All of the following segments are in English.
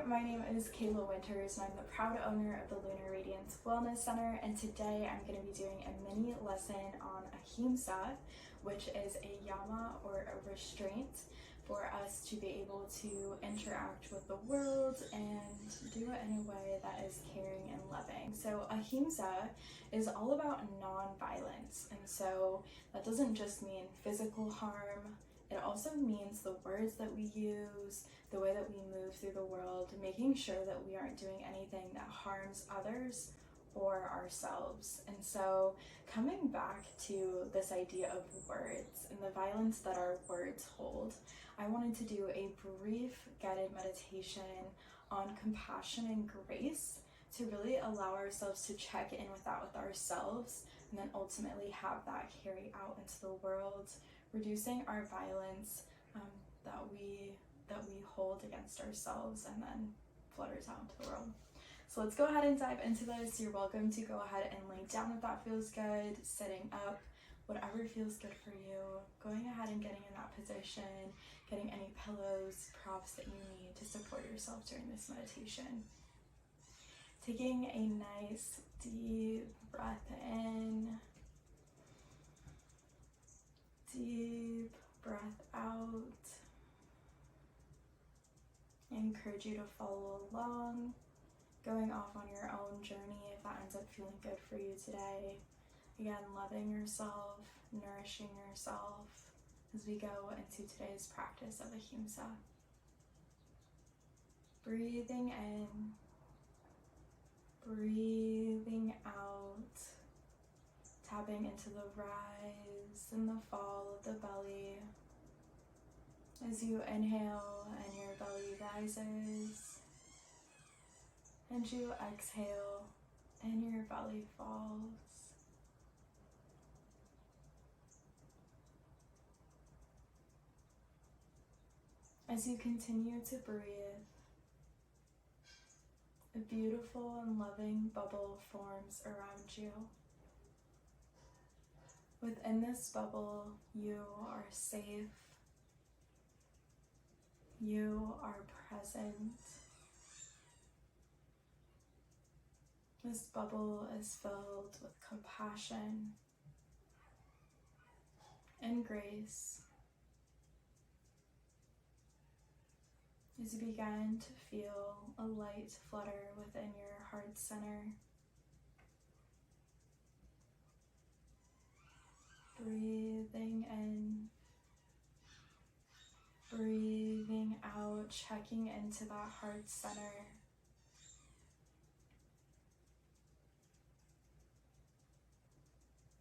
my name is Kayla Winters and I'm the proud owner of the Lunar Radiance Wellness Center, and today I'm going to be doing a mini lesson on Ahimsa, which is a yama or a restraint for us to be able to interact with the world and do it in a way that is caring and loving. So Ahimsa is all about non-violence, and so that doesn't just mean physical harm. It also means the words that we use, the way that we move through the world, making sure that we aren't doing anything that harms others or ourselves. And so coming back to this idea of words and the violence that our words hold, I wanted to do a brief guided meditation on compassion and grace to really allow ourselves to check in with that with ourselves, and then ultimately have that carry out into the world, reducing our violence that we hold against ourselves and then flutters out into the world. So let's go ahead and dive into this. You're welcome to go ahead and lay down if that feels good, sitting up, whatever feels good for you. Going ahead and getting in that position, getting any pillows, props that you need to support yourself during this meditation. Taking a nice deep breath in, deep breath out. I encourage you to follow along, going off on your own journey if that ends up feeling good for you today. Again, loving yourself, nourishing yourself as we go into today's practice of Ahimsa. Breathing in, breathing out, tapping into the rise and the fall of the belly. As you inhale and your belly rises, and you exhale and your belly falls. As you continue to breathe, a beautiful and loving bubble forms around you. Within this bubble, you are safe. You are present. This bubble is filled with compassion and grace. As you begin to feel a light flutter within your heart center, breathing in, breathing out, checking into that heart center.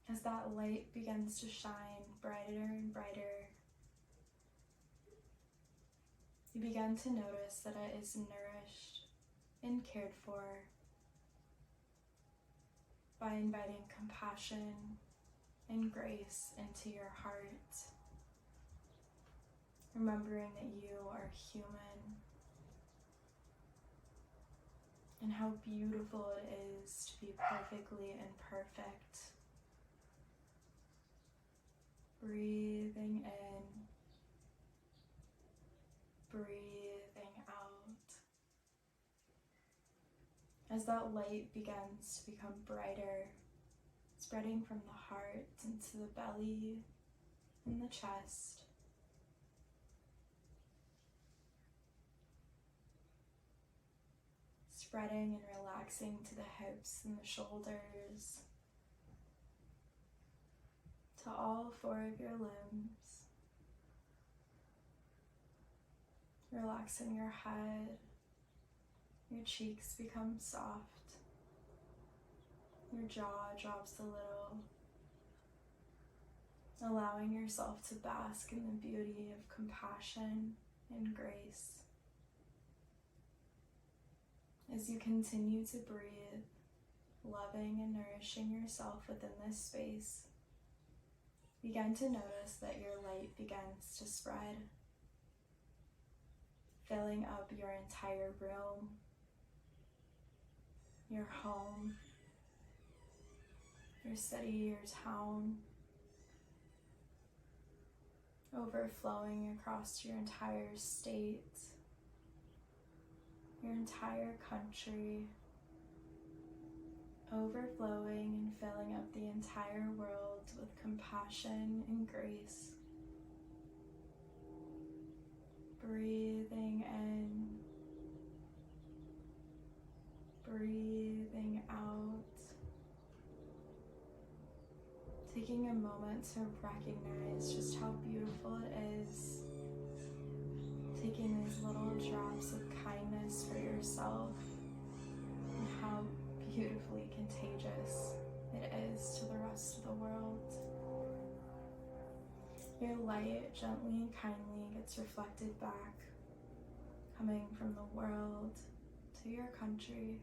As that light begins to shine brighter and brighter, you begin to notice that it is nourished and cared for by inviting compassion and grace into your heart. Remembering that you are human and how beautiful it is to be perfectly imperfect. Breathing in, breathing out. As that light begins to become brighter, spreading from the heart into the belly and the chest, spreading and relaxing to the hips and the shoulders, to all four of your limbs. Relaxing your head, your cheeks become soft, your jaw drops a little, allowing yourself to bask in the beauty of compassion and grace. As you continue to breathe, loving and nourishing yourself within this space, begin to notice that your light begins to spread, filling up your entire room, your home, your city, your town, overflowing across your entire state, your entire country, overflowing and filling up the entire world with compassion and grace. Breathing in, breathing out. Taking a moment to recognize just how beautiful it is. Taking these little drops of kindness for yourself and how beautifully contagious it is to the rest of the world. Your light gently and kindly gets reflected back, coming from the world to your country,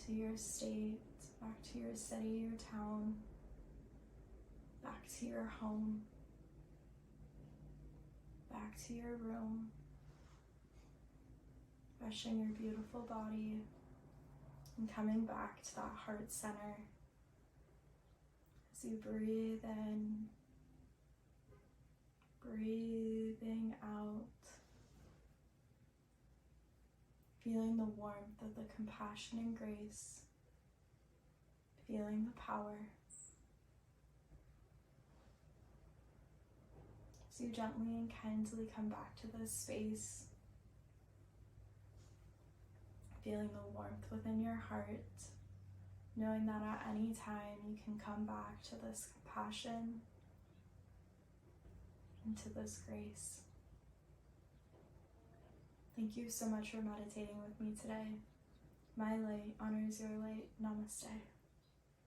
to your state, back to your city, your town, back to your home, back to your room, brushing your beautiful body and coming back to that heart center as you breathe in, breathing out, feeling the warmth of the compassion and grace, feeling the power. As you gently and kindly come back to this space, feeling the warmth within your heart, knowing that at any time you can come back to this compassion and to this grace. Thank you so much for meditating with me today. My light honors your light. Namaste.